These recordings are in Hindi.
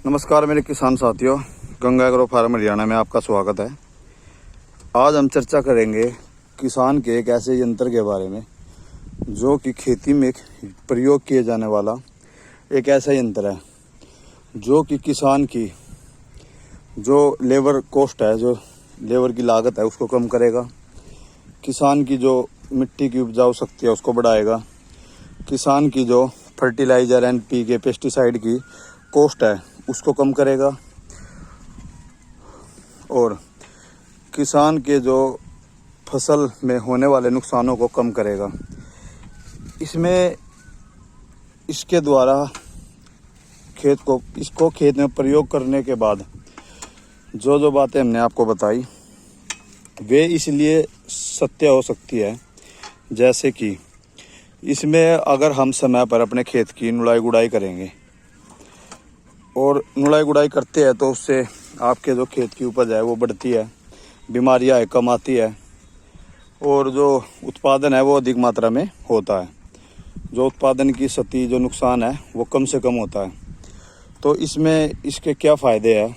नमस्कार मेरे किसान साथियों, गंगा एग्रो फार्म हरियाणा में आपका स्वागत है। आज हम चर्चा करेंगे किसान के एक ऐसे यंत्र के बारे में जो कि खेती में प्रयोग किए जाने वाला एक ऐसा यंत्र है जो कि किसान की जो लेबर कॉस्ट है, जो लेबर की लागत है उसको कम करेगा। किसान की जो मिट्टी की उपजाऊ शक्ति है उसको बढ़ाएगा। किसान की जो फर्टिलाइज़र NPK पेस्टिसाइड की कॉस्ट है उसको कम करेगा और किसान के जो फसल में होने वाले नुकसानों को कम करेगा। इसके द्वारा इसको खेत में प्रयोग करने के बाद जो बातें हमने आपको बताई वे इसलिए सत्य हो सकती है, जैसे कि इसमें अगर हम समय पर अपने खेत की निराई गुड़ाई करेंगे और निराई गुड़ाई करते हैं तो उससे आपके जो खेत की उपज है वो बढ़ती है, बीमारियां कम आती है और जो उत्पादन है वो अधिक मात्रा में होता है। जो उत्पादन की क्षति, जो नुकसान है वो कम से कम होता है। तो इसमें इसके क्या फ़ायदे हैं?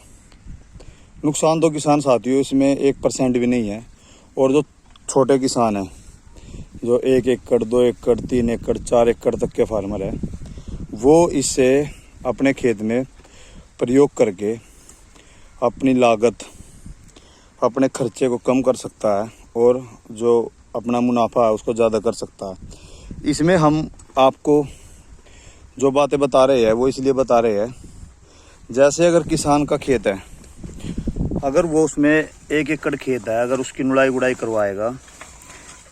नुकसान तो किसान साथियों इसमें 1% भी नहीं है। और जो छोटे किसान हैं, जो 1 एकड़, 2 एकड़, 3 एकड़, 4 एकड़ तक के फार्मर है, वो इससे अपने खेत में प्रयोग करके अपनी लागत, अपने खर्चे को कम कर सकता है और जो अपना मुनाफा है उसको ज़्यादा कर सकता है। इसमें हम आपको जो बातें बता रहे हैं वो इसलिए बता रहे हैं, जैसे अगर किसान का खेत है, अगर वो उसमें 1 एकड़ खेत है, अगर उसकी निराई गुड़ाई करवाएगा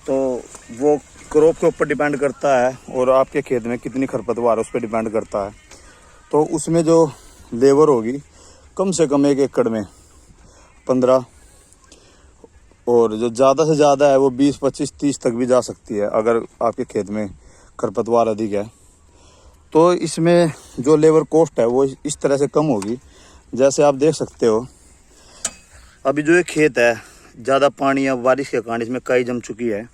तो वो क्रॉप के ऊपर डिपेंड करता है और आपके खेत में कितनी खरपतवार है उस पर डिपेंड करता है। तो उसमें जो लेबर होगी कम से कम 1 एकड़ में 15 और जो ज़्यादा से ज़्यादा है वो 20, 25, 30 तक भी जा सकती है अगर आपके खेत में खरपतवार अधिक है। तो इसमें जो लेबर कॉस्ट है वो इस तरह से कम होगी। जैसे आप देख सकते हो अभी जो ये खेत है, ज़्यादा पानी या बारिश के कारण इसमें काई जम चुकी है।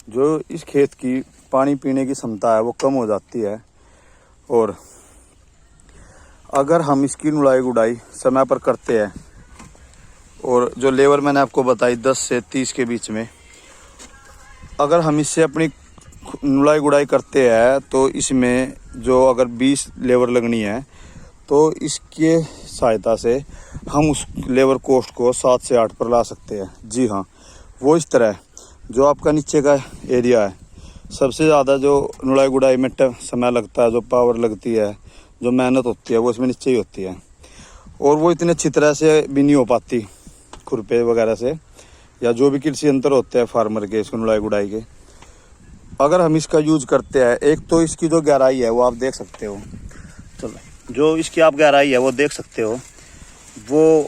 जो इस खेत की पानी पीने की क्षमता है वो कम हो जाती है और अगर हम इसकी निराई गुड़ाई समय पर करते हैं और जो लेबर मैंने आपको बताई 10 से 30 के बीच में, अगर हम इससे अपनी निराई गुड़ाई करते हैं तो इसमें जो अगर 20 लेबर लगनी है तो इसके सहायता से हम उस लेबर कॉस्ट को 7 से 8 पर ला सकते हैं। जी हाँ, वो इस तरह जो आपका नीचे का एरिया है, सबसे ज़्यादा जो निराई गुड़ाई में समय लगता है, जो पावर लगती है, जो मेहनत होती है वो इसमें नीचे ही होती है और वो इतने अच्छी तरह से भी नहीं हो पाती खुरपे वगैरह से या जो भी कृषि यंत्र होते हैं फार्मर के इसको निराई गुड़ाई के। अगर हम इसका यूज करते हैं, एक तो इसकी जो गहराई है वो आप देख सकते हो, चलो जो इसकी आप गहराई है वो देख सकते हो, वो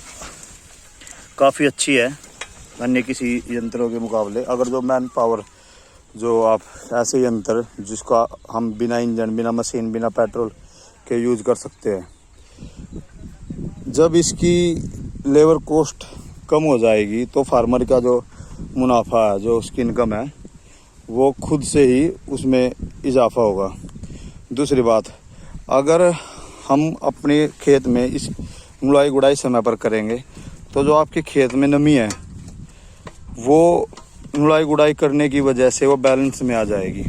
काफ़ी अच्छी है अन्य किसी यंत्रों के मुकाबले। अगर जो मैन पावर, जो आप ऐसे यंत्र जिसका हम बिना इंजन, बिना मशीन, बिना पेट्रोल के यूज कर सकते हैं, जब इसकी लेबर कॉस्ट कम हो जाएगी तो फार्मर का जो मुनाफा है, जो उसकी इनकम है, वो खुद से ही उसमें इजाफा होगा। दूसरी बात, अगर हम अपने खेत में इस निराई गुड़ाई समय पर करेंगे तो जो आपके खेत में नमी है वो निराई गुड़ाई करने की वजह से वो बैलेंस में आ जाएगी।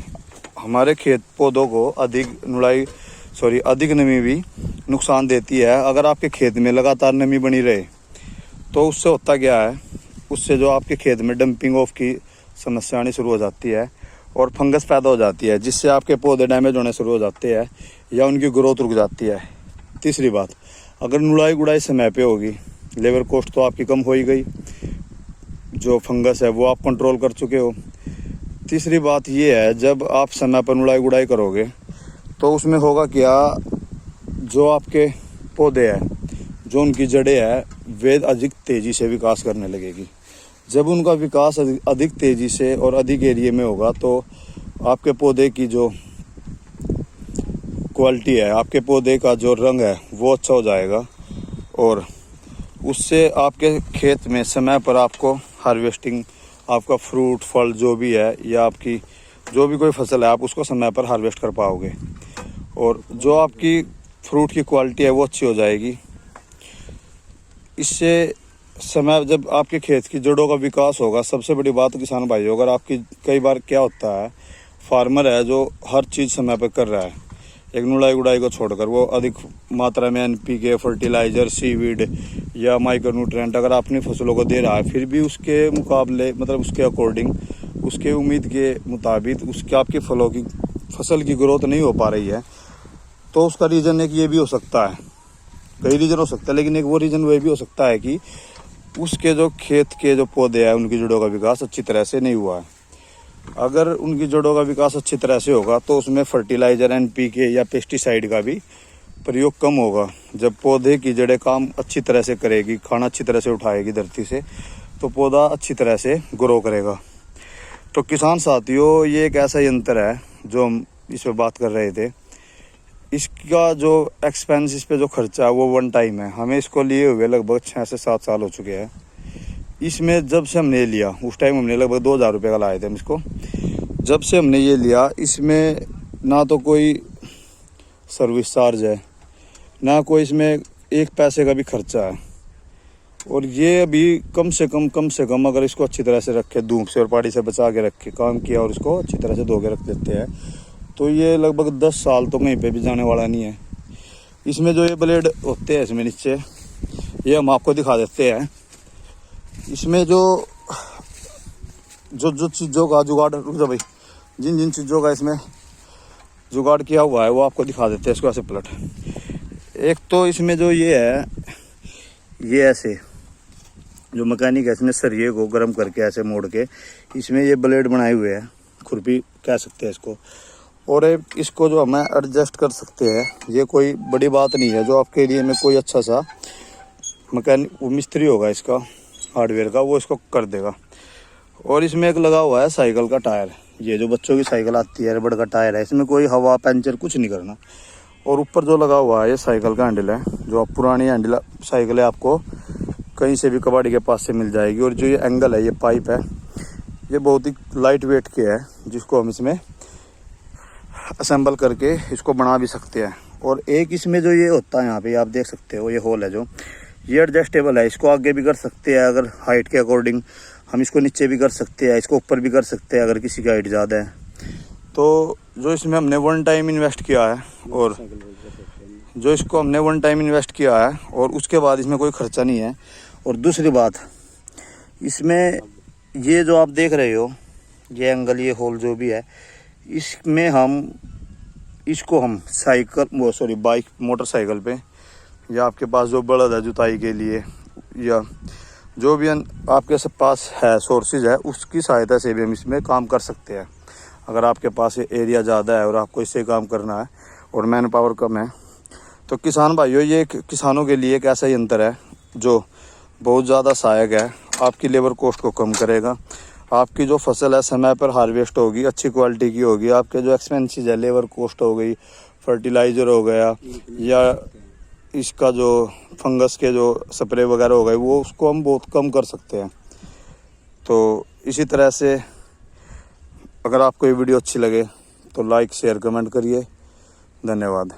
हमारे खेत पौधों को अधिक नमी भी नुकसान देती है। अगर आपके खेत में लगातार नमी बनी रहे तो उससे होता क्या है, उससे जो आपके खेत में डंपिंग ऑफ की समस्या आनी शुरू हो जाती है और फंगस पैदा हो जाती है, जिससे आपके पौधे डैमेज होने शुरू हो जाते हैं या उनकी ग्रोथ रुक जाती है। तीसरी बात, अगर निराई गुड़ाई समय पे होगी, लेबर कॉस्ट तो आपकी कम हो ही गई, जो फंगस है वो आप कंट्रोल कर चुके हो। तीसरी बात ये है, जब आप समय पर निराई गुड़ाई करोगे तो उसमें होगा क्या, जो आपके पौधे हैं, जो उनकी जड़ें हैं, वे अधिक तेज़ी से विकास करने लगेगी। जब उनका विकास अधिक तेज़ी से और अधिक एरिया में होगा तो आपके पौधे की जो क्वालिटी है, आपके पौधे का जो रंग है वो अच्छा हो जाएगा और उससे आपके खेत में समय पर आपको हार्वेस्टिंग, आपका फ्रूट फल जो भी है या आपकी जो भी कोई फसल है आप उसको समय पर हार्वेस्ट कर पाओगे और जो आपकी फ्रूट की क्वालिटी है वो अच्छी हो जाएगी इससे समय जब आपके खेत की जड़ों का विकास होगा, सबसे बड़ी बात किसान भाइयों, अगर आपकी कई बार क्या होता है, फार्मर है जो हर चीज़ समय पर कर रहा है, एक नुड़ाई उड़ाई को छोड़कर वो अधिक मात्रा में एनपीके, फर्टिलाइजर, सीवीड या माइक्रोन्यूट्रिएंट अगर अपनी फसलों को दे रहा है, फिर भी उसके मुकाबले मतलब उसके अकॉर्डिंग, उसके उम्मीद के मुताबिक उसके आपकी फसल की ग्रोथ नहीं हो पा रही है, तो उसका रीज़न एक ये भी हो सकता है, कई रीज़न हो सकता है, लेकिन एक वो रीज़न वह भी हो सकता है कि उसके जो खेत के जो पौधे हैं उनकी जड़ों का विकास अच्छी तरह से नहीं हुआ है। अगर उनकी जड़ों का विकास अच्छी तरह से होगा तो उसमें फर्टिलाइजर, एनपीके या पेस्टिसाइड का भी प्रयोग कम होगा। जब पौधे की जड़ें काम अच्छी तरह से करेगी, खाना अच्छी तरह से उठाएगी धरती से, तो पौधा अच्छी तरह से ग्रो करेगा। तो किसान साथियों, ये एक ऐसा यंत्र है जो हम इस पर बात कर रहे थे। इसका जो एक्सपेंस, इस पे जो खर्चा है वो वन टाइम है। हमें इसको लिए हुए लगभग 6 से 7 साल हो चुके हैं। इसमें जब से हमने लिया, उस टाइम हमने लगभग 2000 रुपये का लाए थे हम इसको। जब से हमने ये लिया, इसमें ना तो कोई सर्विस चार्ज है, ना कोई इसमें एक पैसे का भी खर्चा है। और ये अभी कम से कम अगर इसको अच्छी तरह से रखे, धूप से और पानी से बचा के रखे, काम किया और इसको अच्छी तरह से धो के रख देते हैं, तो ये लगभग 10 साल तो कहीं पे भी जाने वाला नहीं है। इसमें जो ये ब्लेड होते हैं इसमें नीचे, ये हम आपको दिखा देते हैं। इसमें जो चीज़ों का जुगाड़, रुक जा भाई, जिन चीज़ों का इसमें जुगाड़ किया हुआ है वो आपको दिखा देते हैं। इसको ऐसे पलट, एक तो इसमें जो ये है, ये ऐसे जो मैकेनिक है, इसमें सरिये को गर्म करके ऐसे मोड़ के इसमें ये ब्लेड बनाए हुए हैं, खुरपी कह सकते हैं इसको। और इसको जो हमें एडजस्ट कर सकते हैं, ये कोई बड़ी बात नहीं है। जो आपके लिए में कोई अच्छा सा मैकेनिक, वो मिस्त्री होगा इसका हार्डवेयर का, वो इसको कर देगा। और इसमें एक लगा हुआ है साइकिल का टायर, ये जो बच्चों की साइकिल आती है, रबड़ का टायर है, इसमें कोई हवा पंचर कुछ नहीं करना। और ऊपर जो लगा हुआ है ये साइकिल का हैंडल है, जो आप पुरानी हैंडल साइकिल है आपको कहीं से भी कबाड़ी के पास से मिल जाएगी। और जो ये एंगल है, ये पाइप है, ये बहुत ही लाइट वेट के है, जिसको हम इसमें असेंबल करके इसको बना भी सकते हैं। और एक इसमें जो ये होता है, यहाँ पे आप देख सकते हो, ये होल है जो, ये एडजस्टेबल है। इसको आगे भी कर सकते हैं अगर हाइट के अकॉर्डिंग, हम इसको नीचे भी कर सकते हैं, इसको ऊपर भी कर सकते हैं अगर किसी की हाइट ज़्यादा है। तो जो इसमें हमने वन टाइम इन्वेस्ट किया है, और जो इसको हमने वन टाइम इन्वेस्ट किया है और उसके बाद इसमें कोई खर्चा नहीं है। और दूसरी बात, इसमें ये जो आप देख रहे हो, ये एंगल, ये होल जो भी है, इसमें इसको हम बाइक, मोटरसाइकिल पे, या आपके पास जो बलद है जुताई के लिए, या जो भी आपके पास है सोर्सेज है, उसकी सहायता से भी हम इसमें काम कर सकते हैं। अगर आपके पास एरिया ज़्यादा है और आपको इससे काम करना है और मैन पावर कम है, तो किसान भाइयों, ये किसानों के लिए एक ऐसा यंत्र है जो बहुत ज़्यादा सहायक है। आपकी लेबर कॉस्ट को कम करेगा, आपकी जो फसल है समय पर हार्वेस्ट होगी, अच्छी क्वालिटी की होगी। आपके जो एक्सपेंसेस है, लेबर कॉस्ट हो गई, फर्टिलाइज़र हो गया, या इसका जो फंगस के जो स्प्रे वगैरह हो गए, वो उसको हम बहुत कम कर सकते हैं। तो इसी तरह से अगर आपको ये वीडियो अच्छी लगे तो लाइक, शेयर, कमेंट करिए। धन्यवाद।